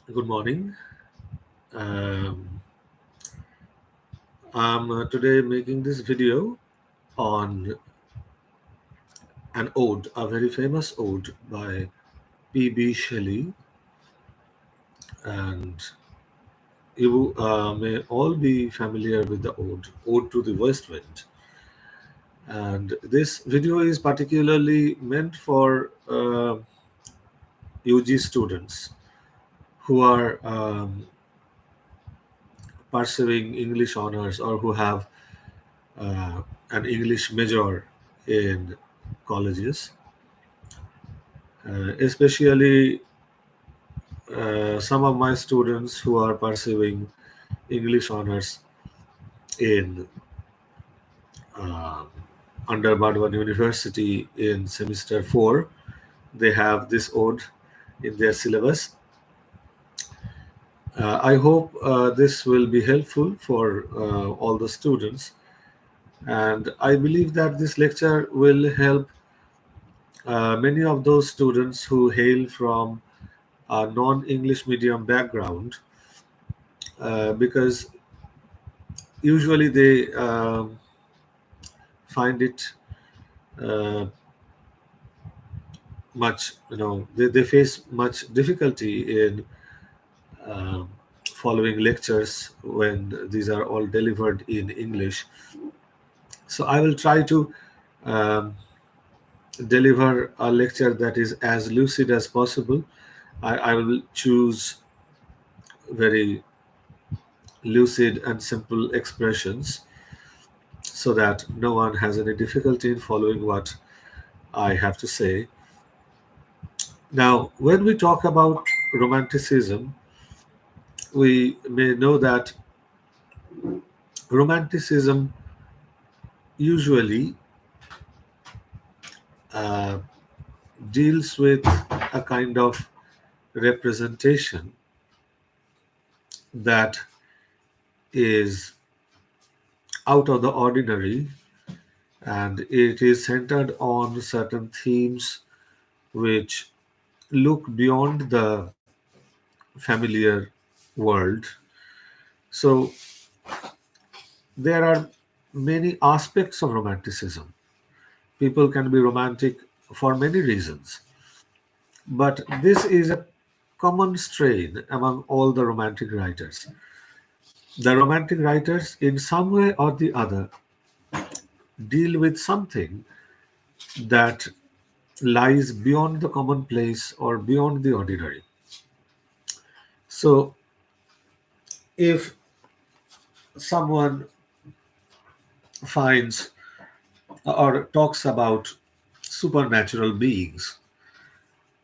Good morning. Um, I'm today making this video on an ode, a very famous ode by P.B. Shelley, and you may all be familiar with the Ode to the West Wind. And this video is particularly meant for UG students who are pursuing English honors or who have uh, an English major in colleges, especially some of my students who are pursuing English honors in uh, under Bardwan University in semester 4. They have this ode in their syllabus. I hope this will be helpful for all the students, and I believe that this lecture will help many of those students who hail from a non-English medium background, because usually they find it uh, much, they face much difficulty in um following lectures when these are all delivered in English. So I will try to um, deliver a lecture that is as lucid as possible. I will choose very lucid and simple expressions so that no one has any difficulty in following what I have to say. Now, when we talk about romanticism, we may know that romanticism usually uh, deals with a kind of representation that is out of the ordinary, and it is centered on certain themes which look beyond the familiar world. So there are many aspects of romanticism. People can be romantic for many reasons, but this is a common strain among all the romantic writers. The romantic writers, in some way or the other, deal with something that lies beyond the commonplace or beyond the ordinary. So, if someone finds or talks about supernatural beings,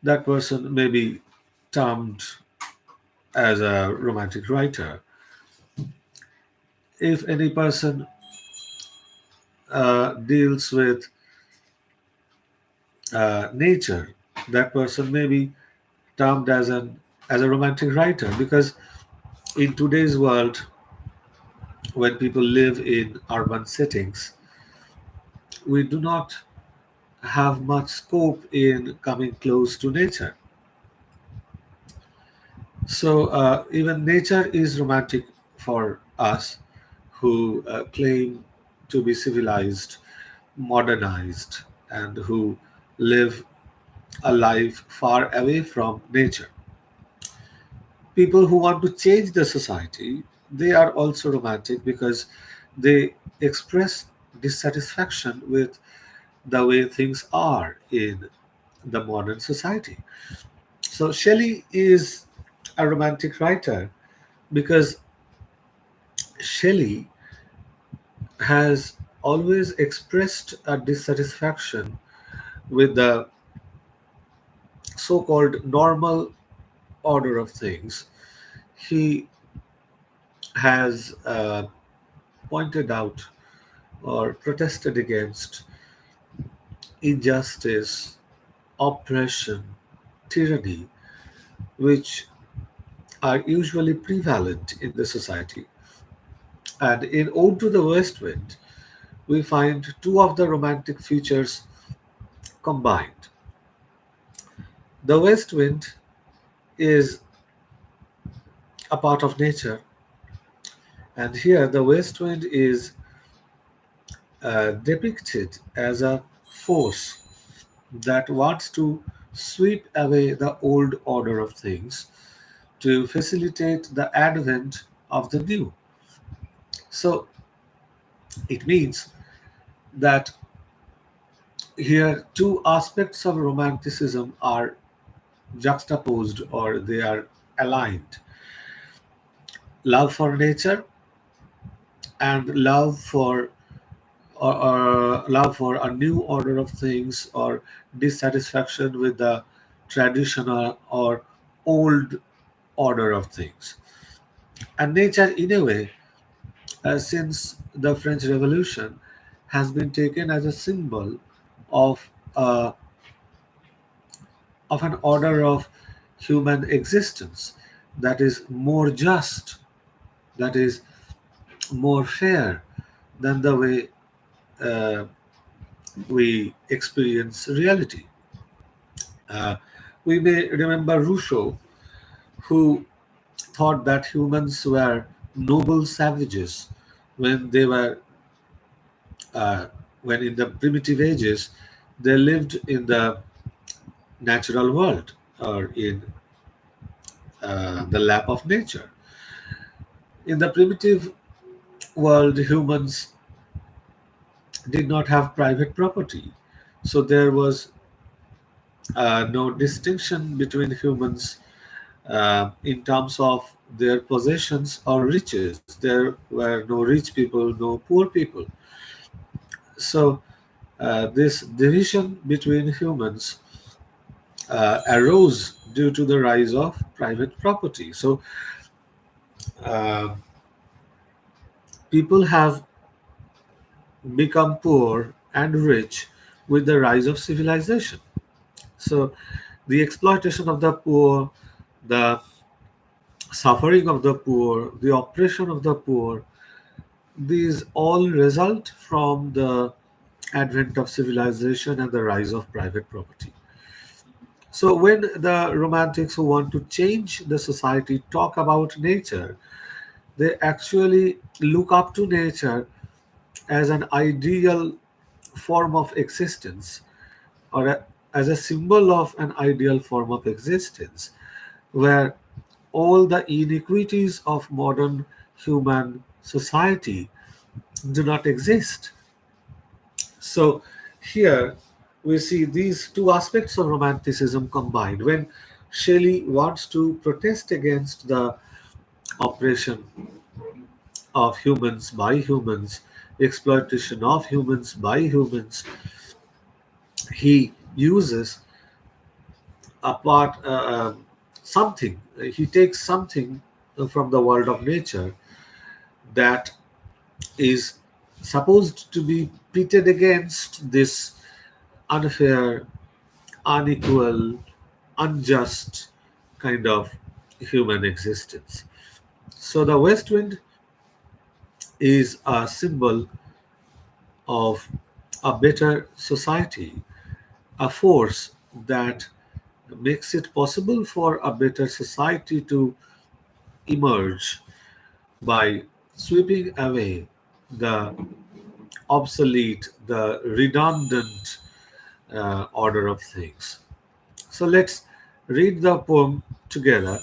that person may be termed as a romantic writer. If any person deals with nature, that person may be termed as a romantic writer, because in today's world, when people live in urban settings, we do not have much scope in coming close to nature. So even nature is romantic for us who claim to be civilized, modernized, and who live a life far away from nature. People who want to change the society, they are also romantic because they express dissatisfaction with the way things are in the modern society. So Shelley is a romantic writer because Shelley has always expressed a dissatisfaction with the so called normal order of things. He has pointed out or protested against injustice, oppression, tyranny, which are usually prevalent in the society. And in Ode to the West Wind, we find two of the romantic features combined. The West Wind is a part of nature. And here the west wind is depicted as a force that wants to sweep away the old order of things to facilitate the advent of the new. So it means that here two aspects of romanticism are juxtaposed or they are aligned: love for nature and love for a new order of things, or dissatisfaction with the traditional or old order of things. And nature, in a way, since the French Revolution, has been taken as a symbol of uh, of an order of human existence that is more just, that is more fair than the way uh, we experience reality. Uh, we may remember Rousseau, who thought that humans were noble savages when they were uh, when in the primitive ages they lived in the natural world or in the lap of nature. In the primitive world, humans did not have private property, so there was no distinction between humans in terms of their possessions or riches. There were no rich people, no poor people. So this division between humans arose due to the rise of private property. So uh, people have become poor and rich with the rise of civilization. So the exploitation of the poor, the suffering of the poor, the oppression of the poor, these all result from the advent of civilization and the rise of private property. So when the romantics who want to change the society talk about nature, they actually look up to nature as an ideal form of existence, or as a symbol of an ideal form of existence where all the inequities of modern human society do not exist. So here we see these two aspects of romanticism combined. When Shelley wants to protest against the oppression of humans by humans, exploitation of humans by humans, he uses a part, something, he takes something from the world of nature that is supposed to be pitted against this unfair, unequal, unjust kind of human existence. So the west wind is a symbol of a better society, a force that makes it possible for a better society to emerge by sweeping away the obsolete, the redundant order of things. So let's read the poem together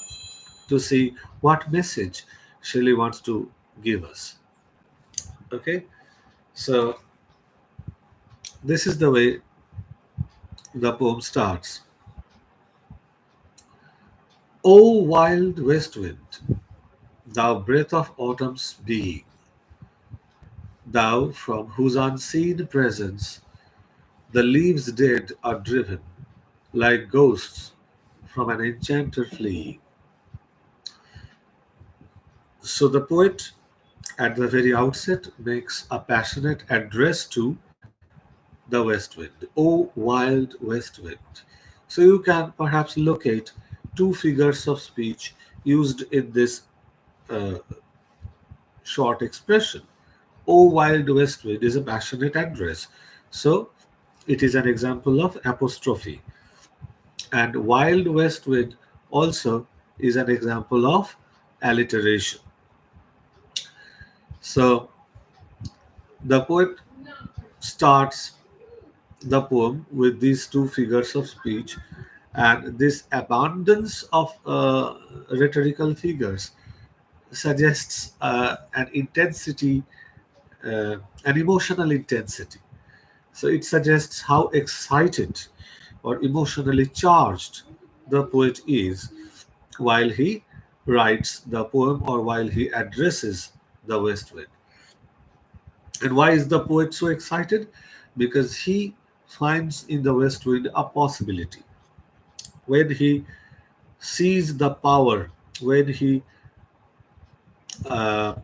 to see what message Shelley wants to give us. Okay, so this is the way the poem starts. O wild west wind, thou breath of autumn's being, thou from whose unseen presence the leaves dead are driven like ghosts from an enchanter fleeing. So the poet at the very outset makes a passionate address to the west wind. O wild west wind. So you can perhaps locate two figures of speech used in this uh, short expression. O wild west wind is a passionate address. So it is an example of apostrophe. And wild west wind also is an example of alliteration. So the poet starts the poem with these two figures of speech, and this abundance of rhetorical figures suggests an intensity, an emotional intensity. So it suggests how excited or emotionally charged the poet is while he writes the poem or while he addresses the west wind. And why is the poet so excited? Because he finds in the west wind a possibility. When he sees the power, when he uh,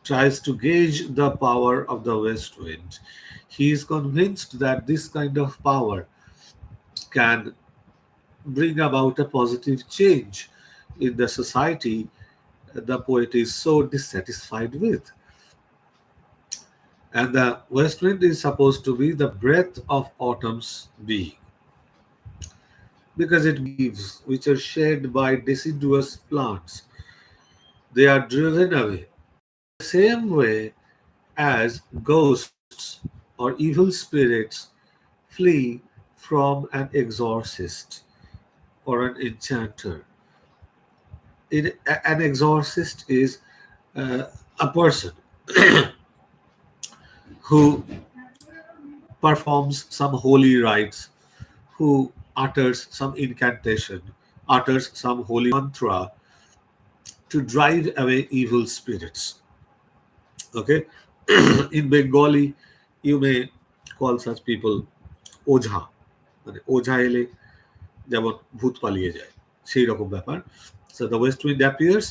tries to gauge the power of the west wind, he is convinced that this kind of power can bring about a positive change in the society the poet is so dissatisfied with. And the west wind is supposed to be the breath of autumn's being, because it leaves which are shed by deciduous plants, they are driven away in the same way as ghosts or evil spirits flee from an exorcist or an enchanter. An exorcist is uh, a person who performs some holy rites, who utters some incantation, utters some holy mantra to drive away evil spirits. Okay, in Bengali, you may call such people ওঝা, মানে ওঝা এলে যেমন ভূত পালিয়ে যায় সেই রকম ব্যাপার. So the west wind appears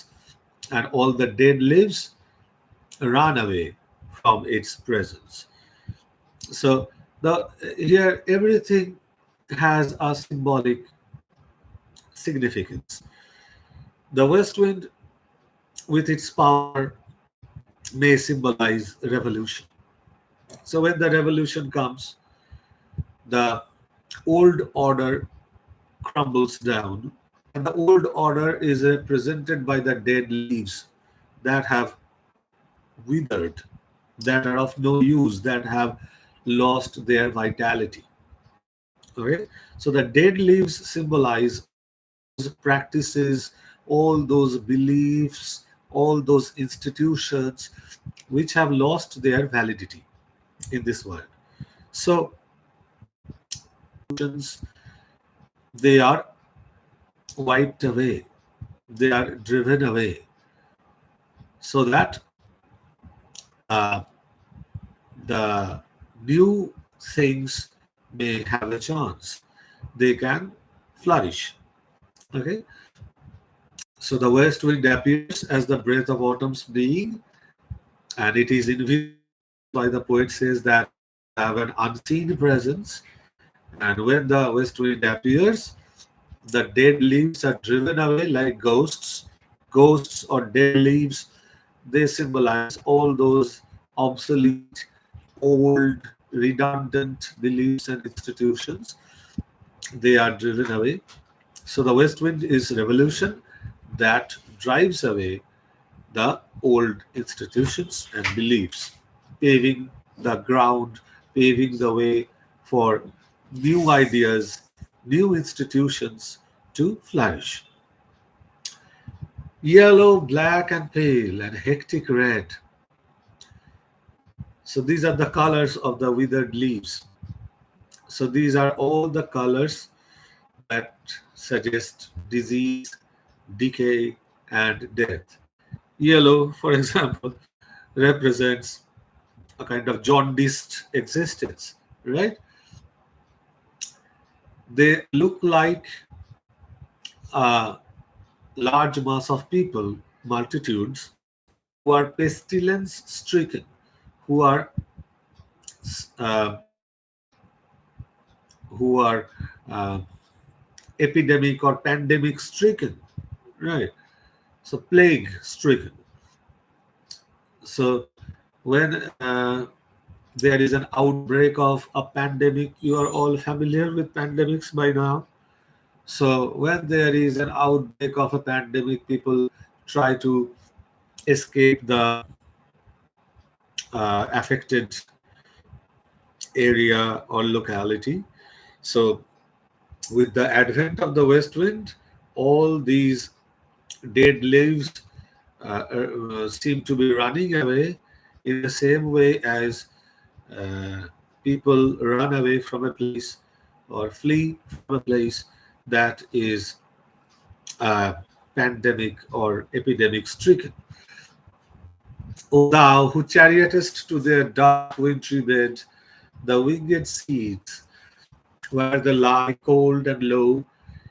and all the dead leaves run away from its presence. So the here everything has a symbolic significance. The west wind, with its power, may symbolize revolution. So when the revolution comes, the old order crumbles down, and the old order is represented by the dead leaves that have withered, that are of no use, that have lost their vitality. Okay, so the dead leaves symbolize all those practices, all those beliefs, all those institutions which have lost their validity in this world. So they are wiped away, they are driven away, so that uh, the new things may have a chance. They can flourish. Okay, so the west wind appears as the breath of autumn's being, and it is invisible. That's why the poet says that have an unseen presence. And when the west wind appears, the dead leaves are driven away like ghosts. Ghosts or dead leaves, they symbolize all those obsolete, old, redundant beliefs and institutions. They are driven away. So the west wind is revolution that drives away the old institutions and beliefs, paving the ground, paving the way for new ideas, new institutions to flourish. Yellow, black, and pale, and hectic red. So these are the colors of the withered leaves. So these are all the colors that suggest disease, decay, and death. Yellow, for example, represents a kind of jaundiced existence, right? They look like a large mass of people, multitudes, who are pestilence stricken, who are uh, who are uh, epidemic or pandemic stricken, right? So plague stricken. So when there is an outbreak of a pandemic, you are all familiar with pandemics by now. So when there is an outbreak of a pandemic, people try to escape the affected area or locality. So with the advent of the west wind, all these dead leaves seem to be running away in the same way as uh, people run away from a place or flee from a place that is pandemic or epidemic stricken. O thou who chariotest to their dark wintry bed the winged seeds, where they lie cold and low,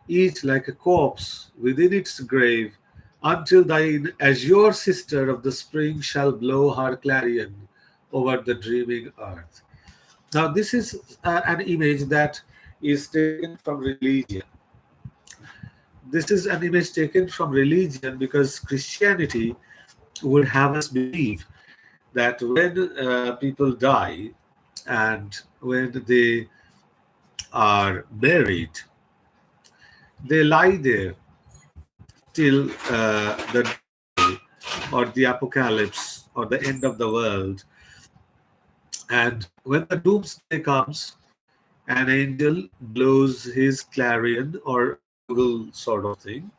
each like a corpse within its grave, until thine azure sister of the spring shall blow her clarion over the dreaming earth. Now, this is an image that is taken from religion. This is an image taken from religion because Christianity would have us believe that when people die and when they are buried, they lie there till the day or the apocalypse or the end of the world. And when the doomsday comes, an angel blows his clarion or a bugle sort of thing,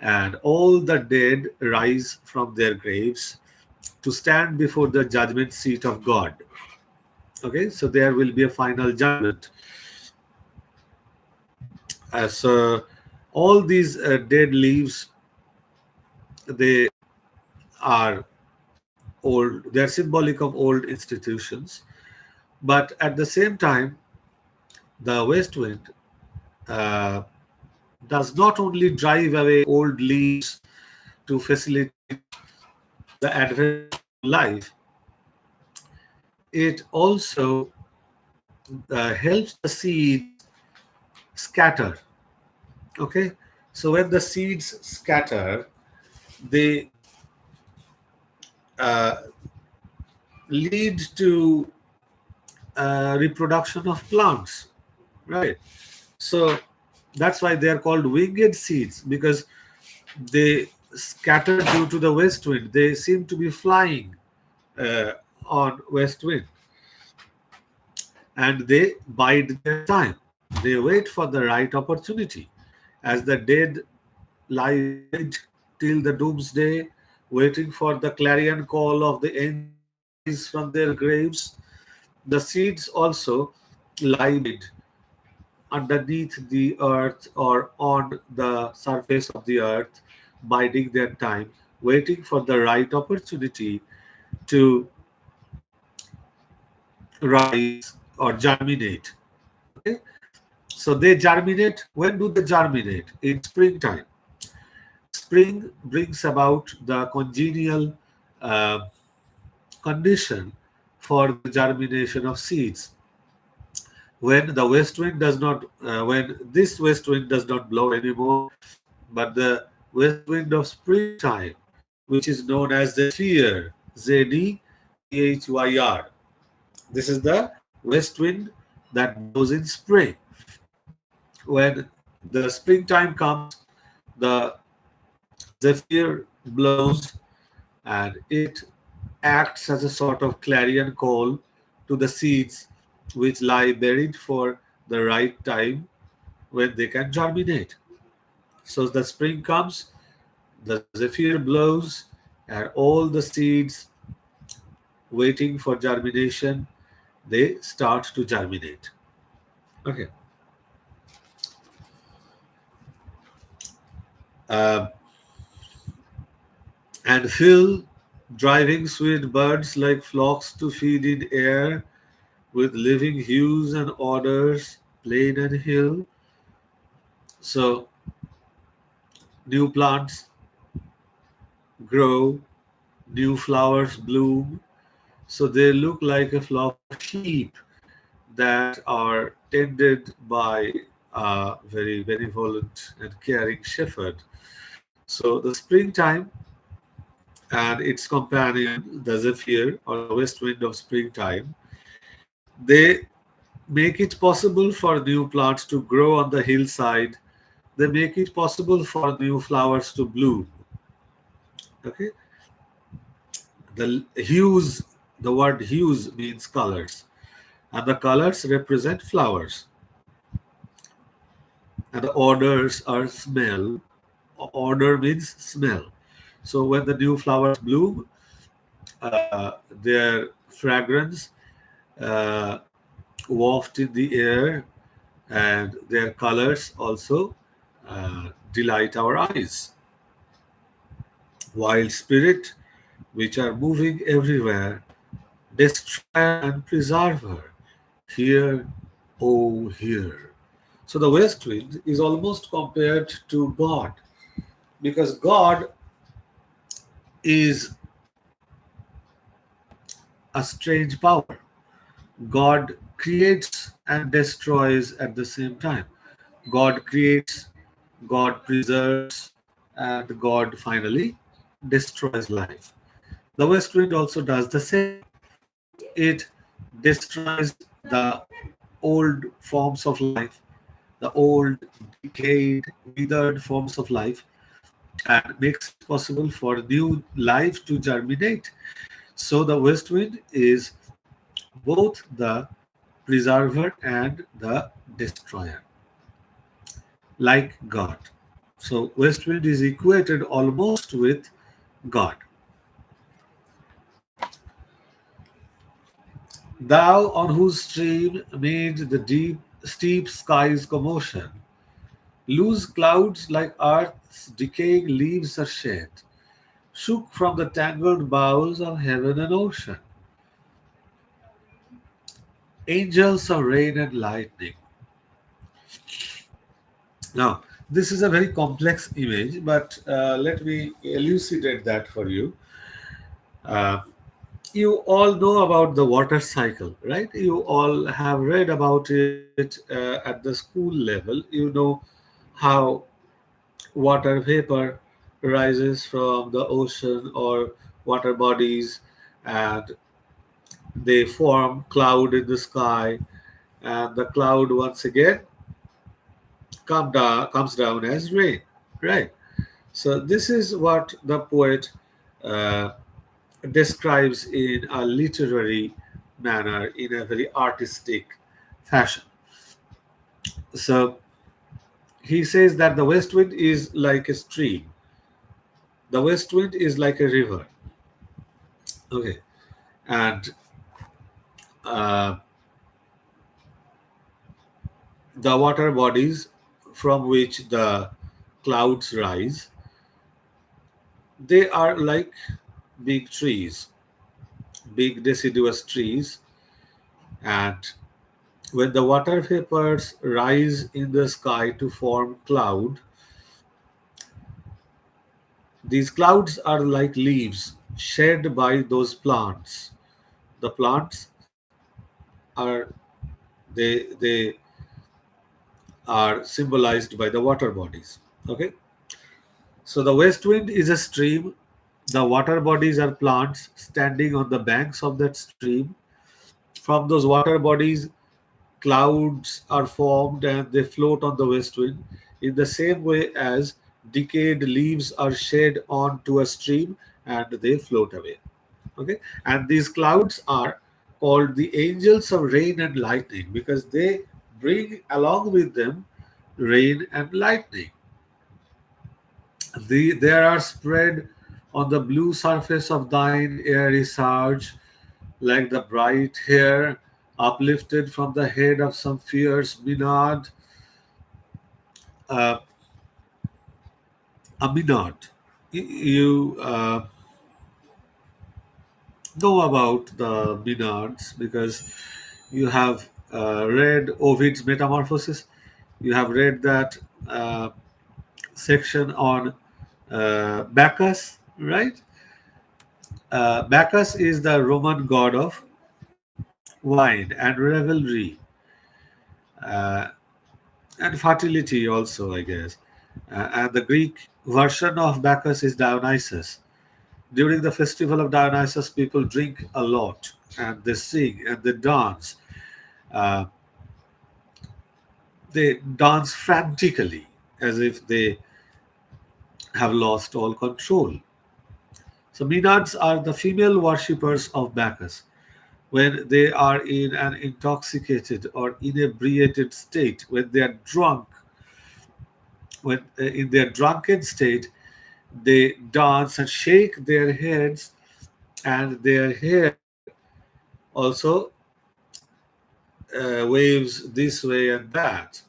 and all the dead rise from their graves to stand before the judgment seat of God. Okay, so there will be a final judgment. As all these dead leaves, they are old, they are symbolic of old institutions, but at the same time, the west wind uh, does not only drive away old leaves to facilitate the advent of new life, it also helps the seeds scatter. Okay, so when the seeds scatter, they uh, lead to reproduction of plants, right? So that's why they are called winged seeds, because they scatter due to the west wind. They seem to be flying uh, on west wind, and they bide their time. They wait for the right opportunity. As the dead lie buried till the doomsday, waiting for the clarion call of the angel to rise from their graves, the seeds also lie buried underneath the earth or on the surface of the earth, biding their time, waiting for the right opportunity to rise or germinate. Okay, so they germinate. When do they germinate? In springtime. Spring brings about the congenial uh, condition for the germination of seeds. When the west wind does not, when this west wind does not blow anymore, but the west wind of springtime, which is known as the Zephyr, Zephyr. This is the west wind that blows in spring. When the springtime comes, the Zephyr blows and it acts as a sort of clarion call to the seeds which lie buried for the right time when they can germinate. So the spring comes, the zephyr blows, and all the seeds waiting for germination, they start to germinate. Okay. Uh, and fill driving sweet birds like flocks to feed in air with living hues and odors, plain and hill. So new plants grow, new flowers bloom. So they look like a flock of sheep that are tended by a very benevolent and caring shepherd. So the springtime and its companion, the zephyr or the west wind of springtime, they make it possible for new plants to grow on the hillside They make it possible for new flowers to bloom. Okay, the hues, the word hues means colors, and the colors represent flowers, and the orders are smell. Order means smell. So when the new flowers bloom, their fragrance uh, waft in the air, and their colors also delight our eyes. Wild spirit, which are moving everywhere, destroyer and preserver, here, oh, here. So the west wind is almost compared to God, because God is a strange power. God creates and destroys at the same time. God creates, God preserves, and God finally destroys life. The west wind also does the same. It destroys the old forms of life, the old, decayed, withered forms of life, and makes it possible for new life to germinate. So the west wind is both the preserver and the destroyer, like God. So west wind is equated almost with God. Thou on whose stream made the deep steep skies commotion, loose clouds like earth's decaying leaves are shed, shook from the tangled boughs of heaven and ocean. Angels of rain and lightning. Now, this is a very complex image, but let me elucidate that for you. Uh, you all know about the water cycle, right? You all have read about it at the school level. You know how water vapor rises from the ocean or water bodies, and they form cloud in the sky, and the cloud once again comes down as rain, right? So this is what the poet uh, describes in a literary manner, in a very artistic fashion. So he says that the west wind is like a stream, the west wind is like a river. Okay, and uh, the water bodies from which the clouds rise, they are like big trees, big deciduous trees, and when the water vapors rise in the sky to form cloud, these clouds are like leaves shed by those plants. The plants are they are symbolized by the water bodies. Okay, so the west wind is a stream. The water bodies are plants standing on the banks of that stream. From those water bodies, clouds are formed and they float on the west wind in the same way as decayed leaves are shed onto a stream and they float away. Okay, and these clouds are called the angels of rain and lightning because they bring along with them rain and lightning. They are spread on the blue surface of thine airy surge, like the bright hair uplifted from the head of some fierce Minad. Uh, a Minad. You know about the Minads because you have read Ovid's Metamorphosis. You have read that uh, section on Bacchus, right? Bacchus is the Roman god of wine and revelry, uh, and fertility also, I guess. And the Greek version of Bacchus is Dionysus. During the festival of Dionysus, people drink a lot and they sing and they dance. Uh, they dance frantically. as if they have lost all control. So Maenads are the female worshippers of Bacchus. When they are in an intoxicated or inebriated state, when they are drunk, when in their drunken state, they dance and shake their heads and their hair also waves this way and that.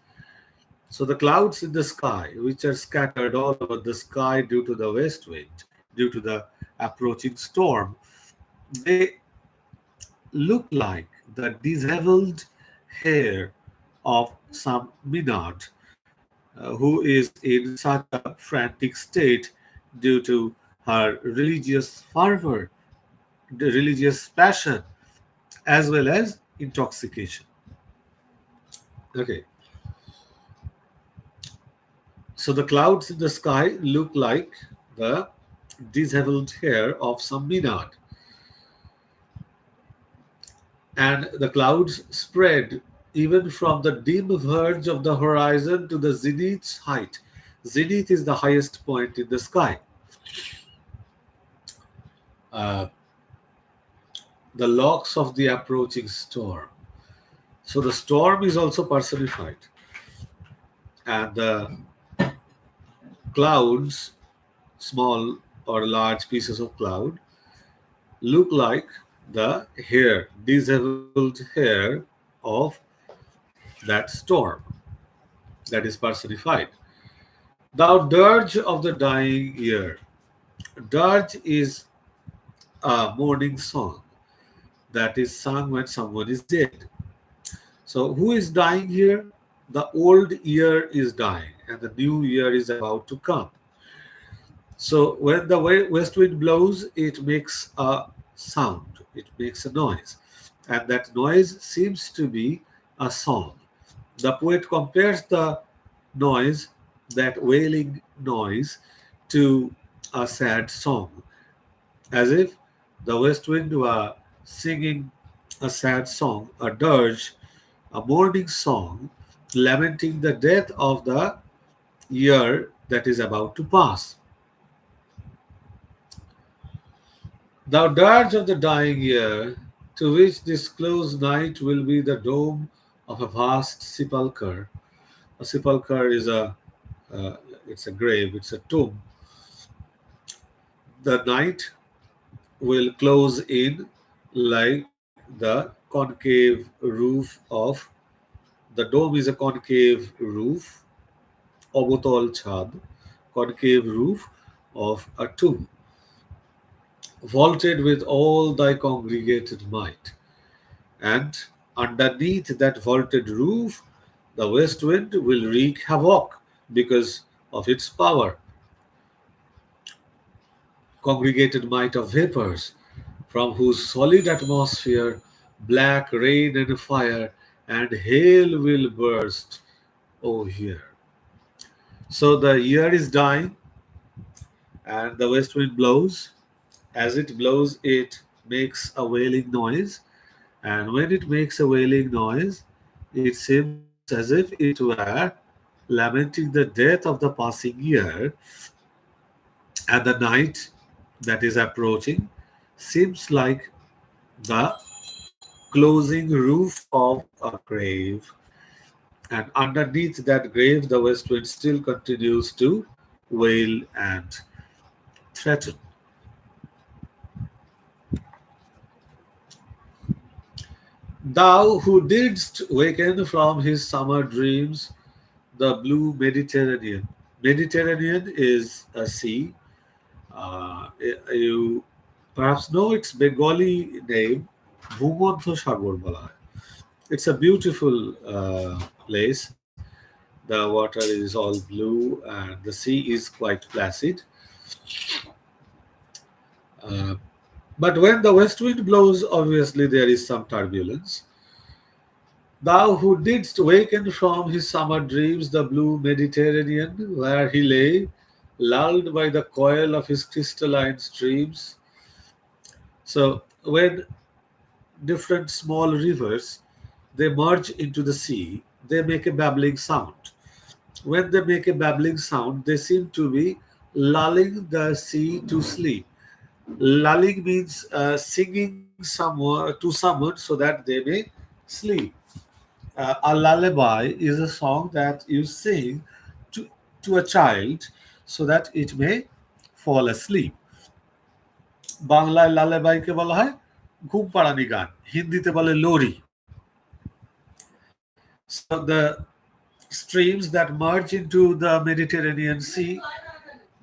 So the clouds in the sky, which are scattered all over the sky due to the west wind, due to the approaching storm, they look like the disheveled hair of some Minard who is in such a frantic state due to her religious fervor, the religious passion, as well as intoxication. Okay, so the clouds in the sky look like the disheveled hair of some Minard, and the clouds spread even from the dim verge of the horizon to the zenith's height. Zenith is the highest point in the sky. Uh, the locks of the approaching storm. So the storm is also personified, and the clouds, small or large pieces of cloud, look like the hair, disheveled hair of that storm that is personified. Thou dirge of the dying year. Dirge is a mourning song that is sung when someone is dead. So, who is dying here? The old year is dying, and the new year is about to come. So, when the west wind blows, it makes a sound, it makes a noise, and that noise seems to be a song. The poet compares the noise, that wailing noise, to a sad song, as if the west wind were singing a sad song, a dirge, a mourning song, lamenting the death of the year that is about to pass. Thou dirge of the dying year, to which this close night will be the dome of a vast sepulchre. A sepulchre is uh, it's a grave, it's a tomb. The night will close in like the concave roof of the dome is a concave roof, obotol chad, concave roof of a tomb, vaulted with all thy congregated might. And underneath that vaulted roof, the west wind will wreak havoc because of its power, congregated might of vapors, from whose solid atmosphere black rain and fire and hail will burst. Oh, here. So the year is dying, and the west wind blows. As it blows, it makes a wailing noise, and when it makes a wailing noise, it seems as if it were lamenting the death of the passing year, and the night that is approaching seems like the closing roof of a grave. And underneath that grave, the west wind still continues to wail and threaten. Thou who didst waken from his summer dreams the blue Mediterranean. Mediterranean is a sea. You perhaps know its Bengali name, ভূমধ্য সাগর বলা হয়. It's a beautiful place. The water is all blue and the sea is quite placid. Uh, but when the west wind blows, obviously there is some turbulence. Thou who didst waken from his summer dreams the blue Mediterranean, where he lay, lulled by the coil of his crystalline streams. So when different small rivers they merge into the sea, they make a babbling sound. When they make a babbling sound, they seem to be lulling the sea to sleep. Lulling means singing to someone so that they may sleep. A lullaby is a song that you sing to, to a child so that it may fall asleep. বাংলায় লালাবাইকে বলা হয় ঘুম পাড়ানি গান, হিন্দিতে বলে লোরি. So the streams that merge into the Mediterranean Sea,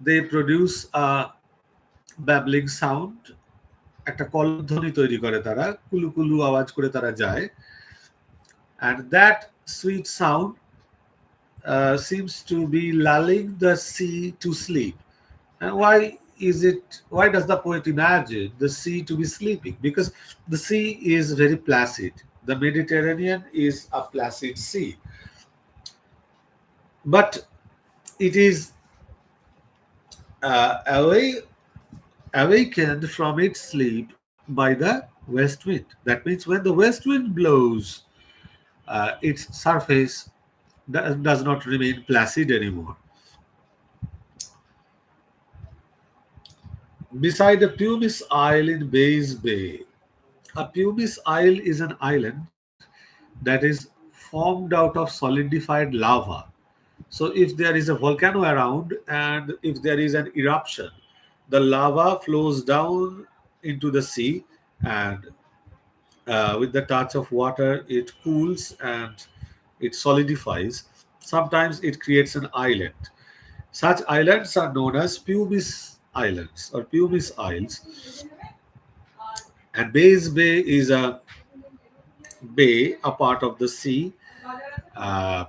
they produce a babbling sound, একটা কলধ্বনি তৈরি করে তারা, কুলু কুলু আওয়াজ করে তারা যায়, and that sweet sound seems to be lulling the sea to sleep. And why does the poet imagine the sea to be sleeping? Because the sea is very placid. The Mediterranean is a placid sea, but it is away awakened from its sleep by the west wind. That means when the west wind blows, its surface does not remain placid anymore. Beside a pumice isle in Bays Bay, a pumice isle is an island that is formed out of solidified lava. So, if there is a volcano around and if there is an eruption, the lava flows down into the sea, and with the touch of water, it cools and it solidifies. Sometimes it creates an island. Such islands are known as pumice islands or pumice isles. And Bays Bay is a bay, a part of the sea uh,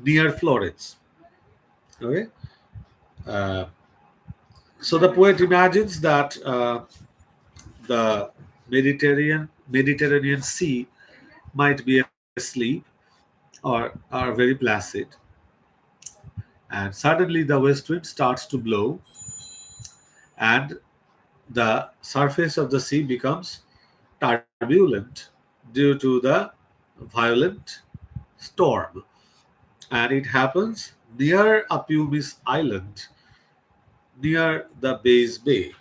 near Florence. Okay. Uh, so the poet imagines that the Mediterranean Sea might be asleep or are very placid, and suddenly the west wind starts to blow, and the surface of the sea becomes turbulent due to the violent storm, and it happens near a pumice island near the Bays Bay,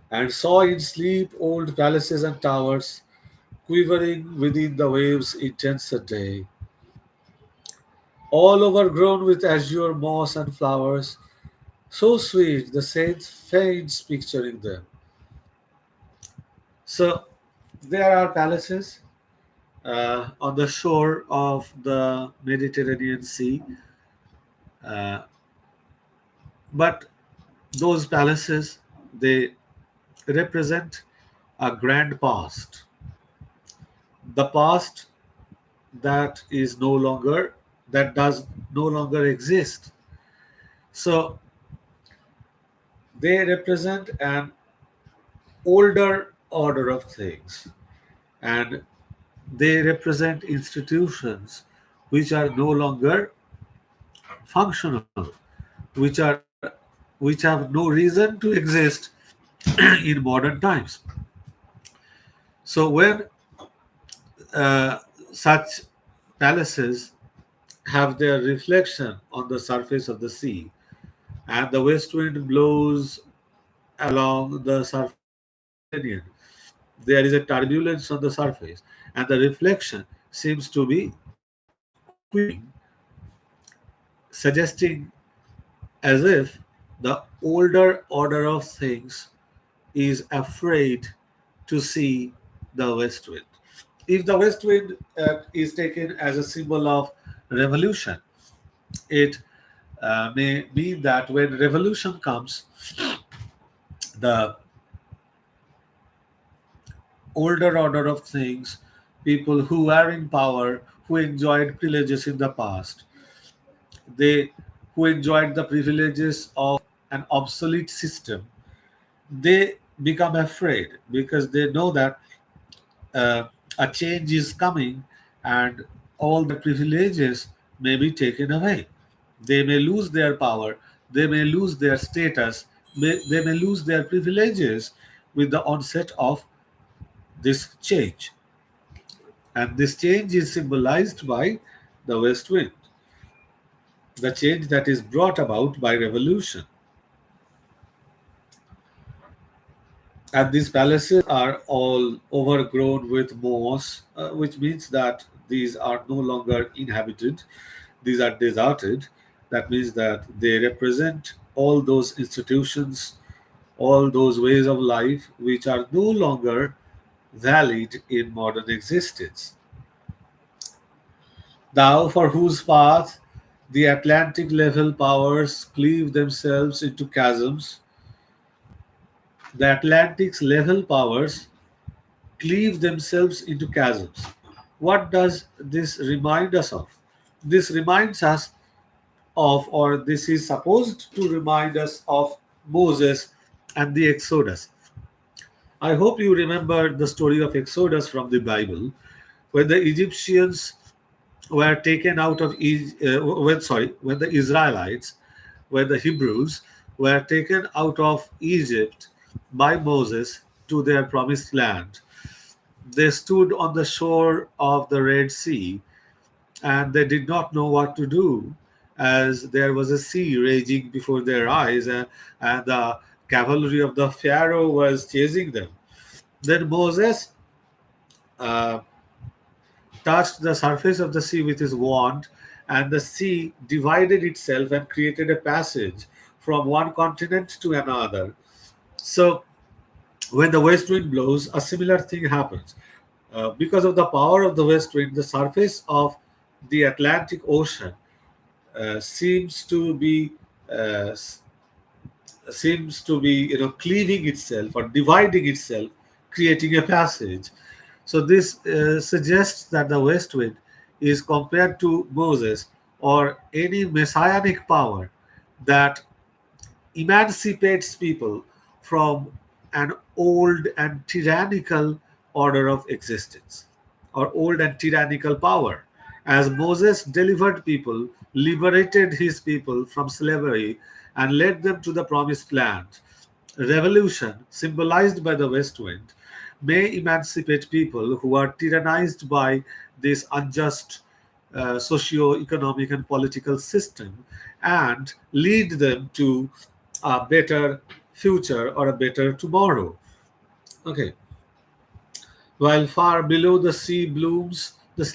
and saw in sleep old palaces and towers quivering within the waves' intense day, all overgrown with azure moss and flowers, so sweet the saint faints picturing them. So there are palaces on the shore of the Mediterranean Sea, uh, but those palaces, they represent a grand past, the past that is no longer that does no longer exist. So they represent an older order of things, and they represent institutions which are no longer functional, which are which have no reason to exist in modern times. So when such palaces have their reflection on the surface of the sea, and the west wind blows along the surface of the Mediterranean, there is a turbulence on the surface, and the reflection seems to be quivering, suggesting as if the older order of things is afraid to see the west wind. If the west wind is taken as a symbol of revolution, it may mean that when revolution comes, the older order of things, people who are in power, who enjoyed privileges in the past, they who enjoyed the privileges of an obsolete system, they become afraid because they know that uh, a change is coming, and all the privileges may be taken away. They may lose their power, they may lose their status, they may lose their privileges with the onset of this change. And this change is symbolized by the west wind, the change that is brought about by revolution. And these palaces are all overgrown with moss, which means that these are no longer inhabited, these are deserted. That means that they represent all those institutions, all those ways of life which are no longer valid in modern existence. Thou, for whose path the Atlantic level powers cleave themselves into chasms, the Atlantic's level powers cleave themselves into chasms. What does this remind us of? This reminds us of, or this is supposed to remind us of Moses and the Exodus. I hope you remember the story of Exodus from the Bible, when the Egyptians were taken out of when the Israelites, when the Hebrews were taken out of Egypt by Moses to their promised land. They stood on the shore of the Red Sea, and they did not know what to do, as there was a sea raging before their eyes, and the cavalry of the Pharaoh was chasing them. Then Moses uh, touched the surface of the sea with his wand, and the sea divided itself and created a passage from one continent to another. So, when the west wind blows, a similar thing happens. Because of the power of the west wind, the surface of the Atlantic Ocean seems to be uh, cleaving itself or dividing itself, creating a passage. So this suggests that the west wind is compared to Moses or any messianic power that emancipates people from an old and tyrannical order of existence or old and tyrannical power. As Moses delivered people, liberated his people from slavery, and led them to the promised land, revolution, symbolized by the west wind, may emancipate people who are tyrannized by this unjust socio-economic and political system and lead them to a better future or a better tomorrow. Okay. While far below the sea blooms are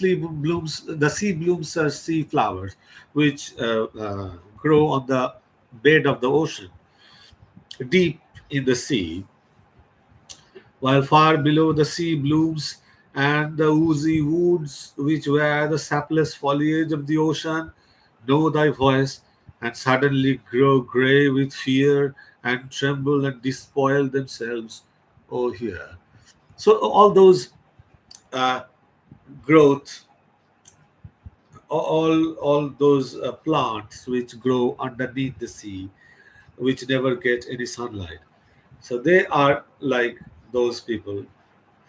sea flowers, which grow on the bed of the ocean, deep in the sea. While far below the sea blooms and the oozy woods, which wear the sapless foliage of the ocean, know thy voice, and suddenly grow grey with fear, and tremble and despoil themselves, O here. So all those uh, growth, all those plants which grow underneath the sea, which never get any sunlight. So they are like those people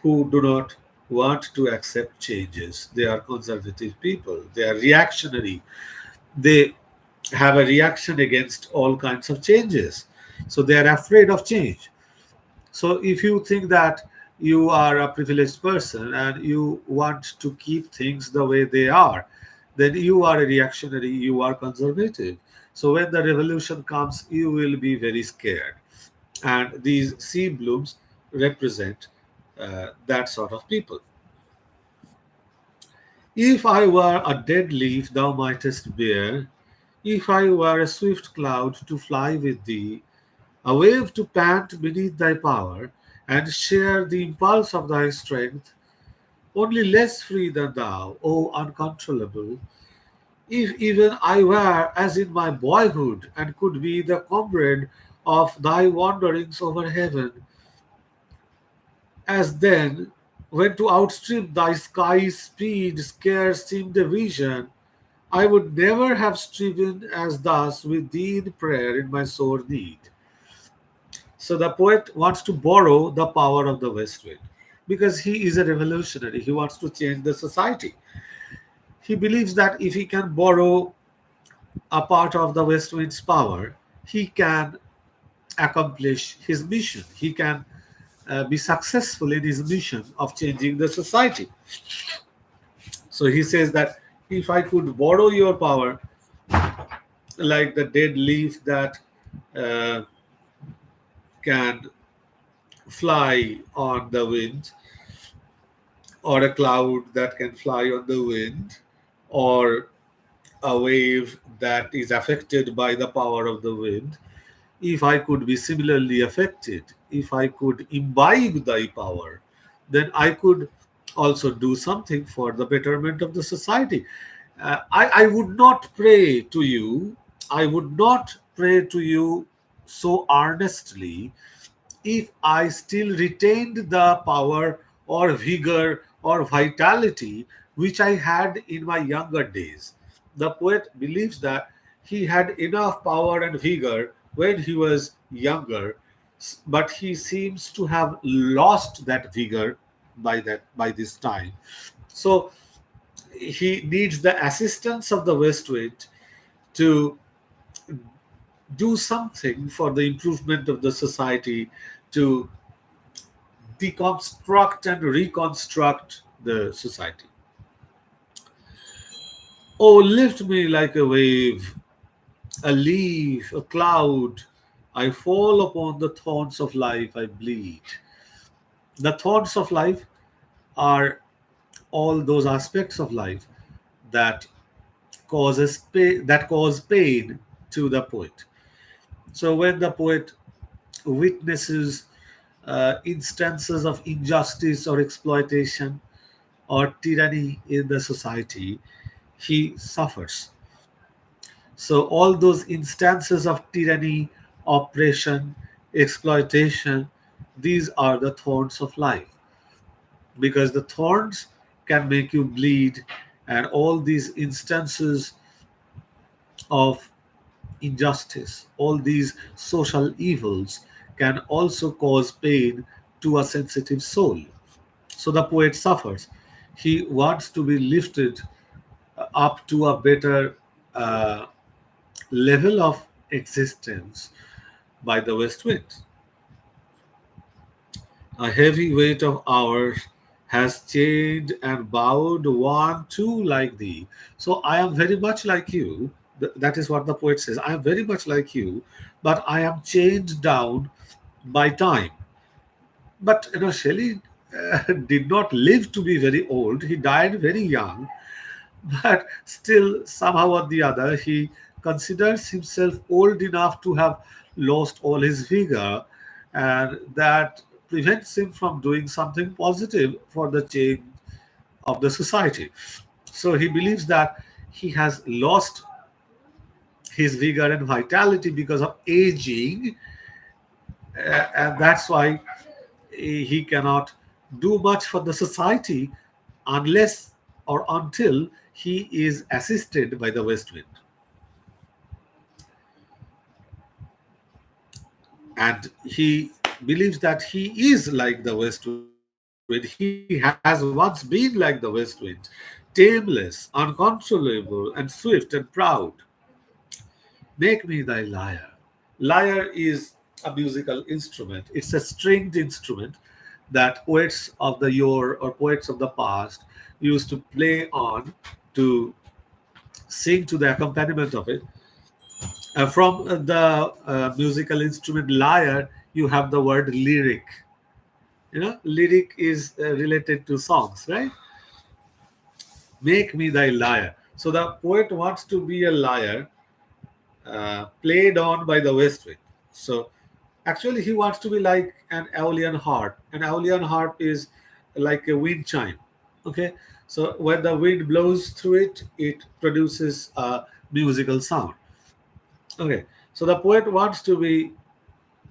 who do not want to accept changes. They are conservative people. They are reactionary. They have a reaction against all kinds of changes. So they are afraid of change. So if you think that you are a privileged person and you want to keep things the way they are, then you are a reactionary, you are conservative. So when the revolution comes, you will be very scared. And these sea blooms represent that sort of people. If I were a dead leaf thou mightest bear, if I were a swift cloud to fly with thee, a wave to pant beneath thy power, and share the impulse of thy strength, only less free than thou, O uncontrollable, if even I were as in my boyhood, and could be the comrade of thy wanderings over heaven, as then, when to outstrip thy sky's speed scarce seemed a vision, I would never have striven as thus with thee in prayer in my sore need. So the poet wants to borrow the power of the West Wind because he is a revolutionary. He wants to change the society. He believes that if he can borrow a part of the West Wind's power, he can accomplish his mission. He can be successful in his mission of changing the society. So he says that If I could borrow your power, like the dead leaf that uh, can fly on the wind, or a cloud that can fly on the wind, or a wave that is affected by the power of the wind, if I could be similarly affected, if I could imbibe thy power, then I could also do something for the betterment of the society. I would not pray to you, I would not pray to you so earnestly if I still retained the power or vigor or vitality which I had in my younger days. The poet believes that he had enough power and vigor when he was younger, but he seems to have lost that vigor by this time. So he needs the assistance of the west wind to do something for the improvement of the society, to deconstruct and reconstruct the society. Oh, lift me like a wave, a leaf, a cloud. I fall upon the thorns of life, I bleed. The thorns of life are all those aspects of life that that cause pain to the poet. So when the poet witnesses instances of injustice or exploitation or tyranny in the society, he suffers. So, all those instances of tyranny, oppression, exploitation, these are the thorns of life, because the thorns can make you bleed, and all these instances of injustice, all these social evils can also cause pain to a sensitive soul. So the poet suffers. He wants to be lifted up to a better uh, level of existence by the west wind. A heavy weight of hours has chained and bowed one too like thee. So I am very much like you. That is what the poet says. I am very much like you, but I am chained down by time. But Shelley did not live to be very old. He died very young, but still, somehow or the other, he considers himself old enough to have lost all his vigor, and that prevents him from doing something positive for the change of the society. So he believes that he has lost his vigor and vitality because of aging, and that's why he cannot do much for the society unless or until he is assisted by the west wind. And he believes that he is like the west wind. He has once been like the west wind, tameless, uncontrollable, and swift and proud. Make me thy lyre. Lyre is a musical instrument. It's a stringed instrument that poets of the yore or poets of the past used to play on to sing to the accompaniment of it. From the musical instrument lyre, you have the word lyric. Lyric is related to songs, right? Make me thy lyre. So the poet wants to be a lyre played on by the west wind. So actually, he wants to be like an Aeolian harp. An Aeolian harp is like a wind chime. Okay, so when the wind blows through it, it produces a musical sound. Okay, so the poet wants to be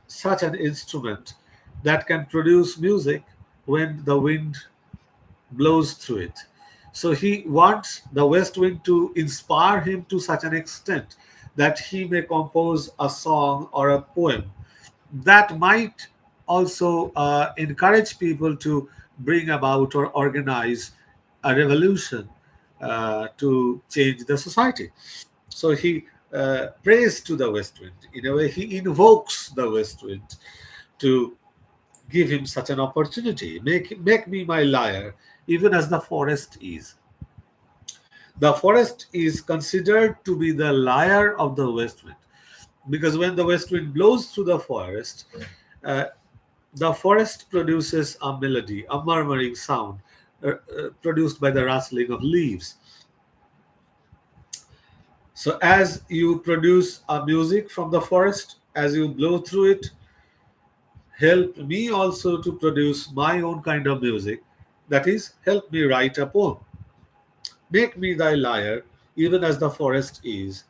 such an instrument that can produce music when the wind blows through it. So he wants the west wind to inspire him to such an extent that he may compose a song or a poem that might also encourage people to bring about or organize a revolution to change the society. So he prays to the west wind. In a way, he invokes the west wind to give him such an opportunity. Make me my lyre, even as the forest is. The forest is considered to be the lyre of the west wind, because when the west wind blows through uh, the forest produces a melody, a murmuring sound produced by the rustling of leaves. So, as you produce a music from the forest, as you blow through it, help me also to produce my own kind of music. That is, help me write a poem. Make me thy lyre, even as the forest is.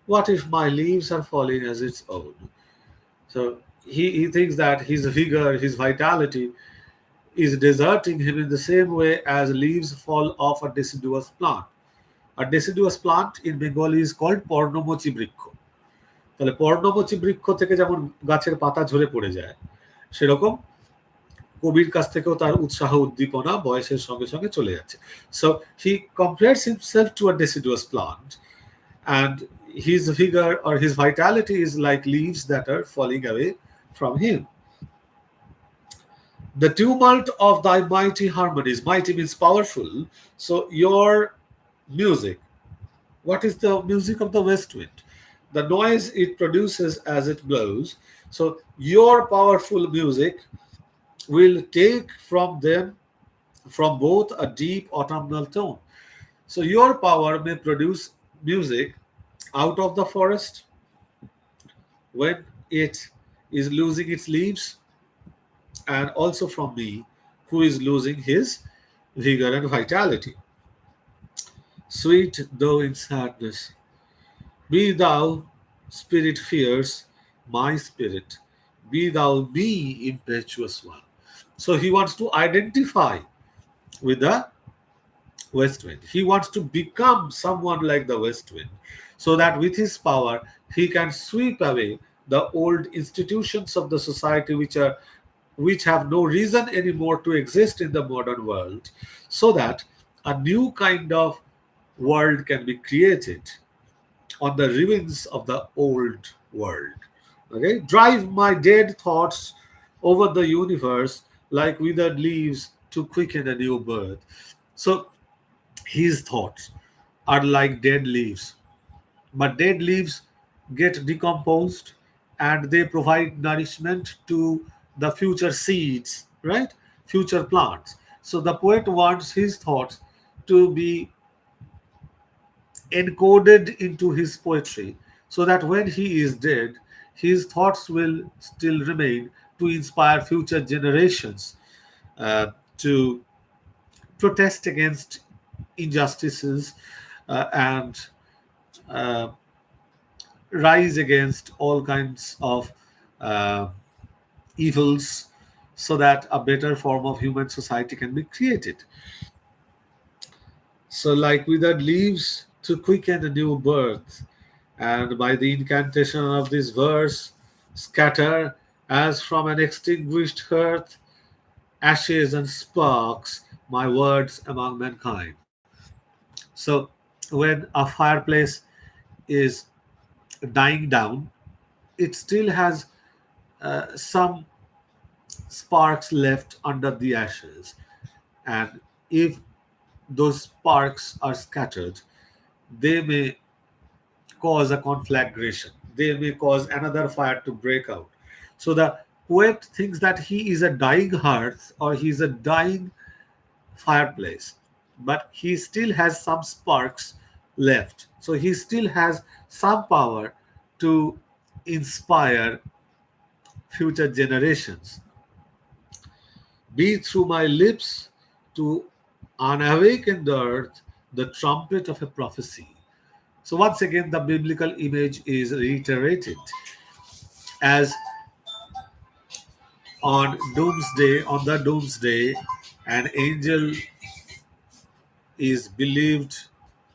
What if my leaves are falling as its own? So he thinks that his vigor, his vitality is deserting him in the same way as leaves fall off a deciduous plant. A deciduous plant in Bengali is called পর্ণমোচী বৃক্ষ। তাহলে পর্ণমোচী বৃক্ষ থেকে যেমন গাছের পাতা ঝরে পড়ে যায়, সেরকম কবির কাছ থেকেও তার উৎসাহ উদ্দীপনা বয়সের সঙ্গে সঙ্গে চলে যাচ্ছে। So he compares himself to a deciduous plant, and his vigor or his vitality is like leaves that are falling away from him. The tumult of thy mighty harmonies, mighty means powerful. So your music, what is the music of the west wind? The noise it produces as it blows. So your powerful music will take from them, from both, a deep autumnal tone. So your power may produce music out of the forest when it is losing its leaves, and also from me, who is losing his vigor and vitality. Sweet though in sadness, be thou, spirit fierce, my spirit, be thou me, impetuous one. So he wants to identify with the west wind. He wants to become someone like the west wind, so that with his power he can sweep away the old institutions of the society which have no reason anymore to exist in the modern world, so that a new kind of world can be created on the ruins of the old world. Okay, drive my dead thoughts over the universe like withered leaves to quicken a new birth. So his thoughts are like dead leaves, but dead leaves get decomposed and they provide nourishment to the future seeds, right? Future plants. So the poet wants his thoughts to be encoded into his poetry, so that when he is dead, his thoughts will still remain to inspire future generations to protest against injustices and uh, rise against all kinds of uh, evils, so that a better form of human society can be created. So, like withered leaves to quicken a new birth, and by the incantation of this verse, scatter as from an extinguished hearth ashes and sparks my words among mankind. So, when a fireplace is dying down, it still has some sparks left under the ashes, and if those sparks are scattered, they may cause a conflagration, they may cause another fire to break out. So the poet thinks that he is a dying hearth or he is a dying fireplace, but he still has some sparks left. So he still has some power to inspire future generations. Be through my lips to unawakened earth the trumpet of a prophecy. So once again, the biblical image is reiterated as on the doomsday, an angel is believed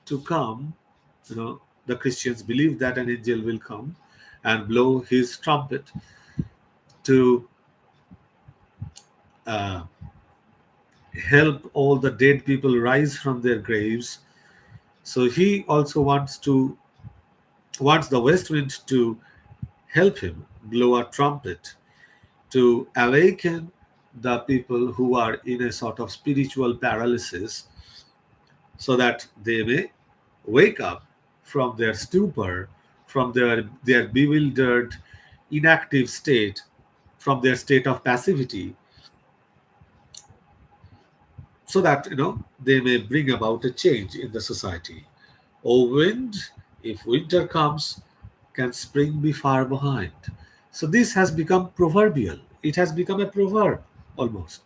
to come. The Christians believe that an angel will come and blow his trumpet to uh, help all the dead people rise from their graves. So he also wants the west wind to help him blow a trumpet to awaken the people who are in a sort of spiritual paralysis, so that they may wake up from their stupor, from their bewildered, inactive state, from their state of passivity, so that they may bring about a change in the society. O wind, if winter comes, can spring be far behind? So this has become proverbial. It has become a proverb almost.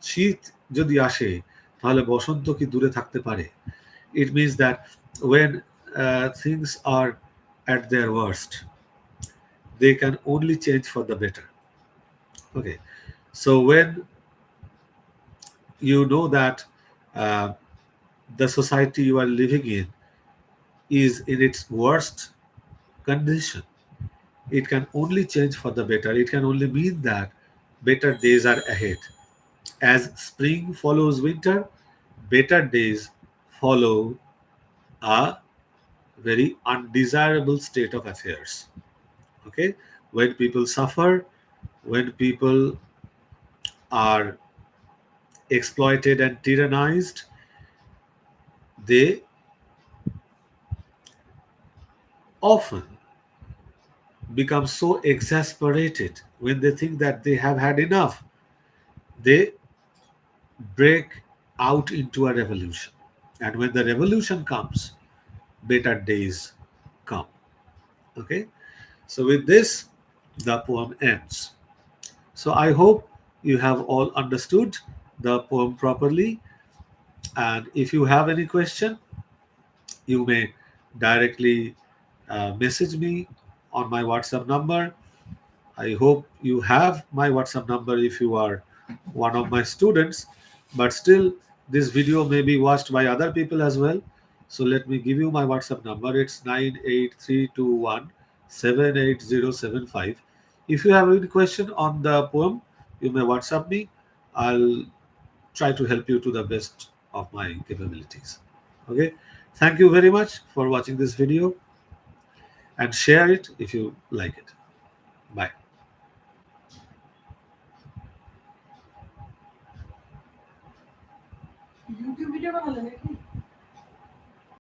শীত যদি আসে তাহলে বসন্ত কি দূরে থাকতে পারে? It means that when things are at their worst, they can only change for the better. Okay, so when you know that uh, the society you are living in is in its worst condition, it can only change for the better. It can only mean that better days are ahead. As spring follows winter, better days follow a very undesirable state of affairs. Okay, when people suffer, when people are exploited and tyrannized, they often become so exasperated when they think that they have had enough. They break out into a revolution. And when the revolution comes, better days come. Okay? So, with this, the poem ends. So, I hope you have all understood the poem properly. And if you have any question, you may directly message me on my WhatsApp number. I hope you have my WhatsApp number if you are one of my students, but still, this video may be watched by other people as well. So let me give you my WhatsApp number. It's 98321 78075. If you have any question on the poem, you may WhatsApp me. I'll try to help you to the best of my capabilities. Okay. Thank you very much for watching this video and share it if you like it. Bye. YouTube video বানালে নাকি?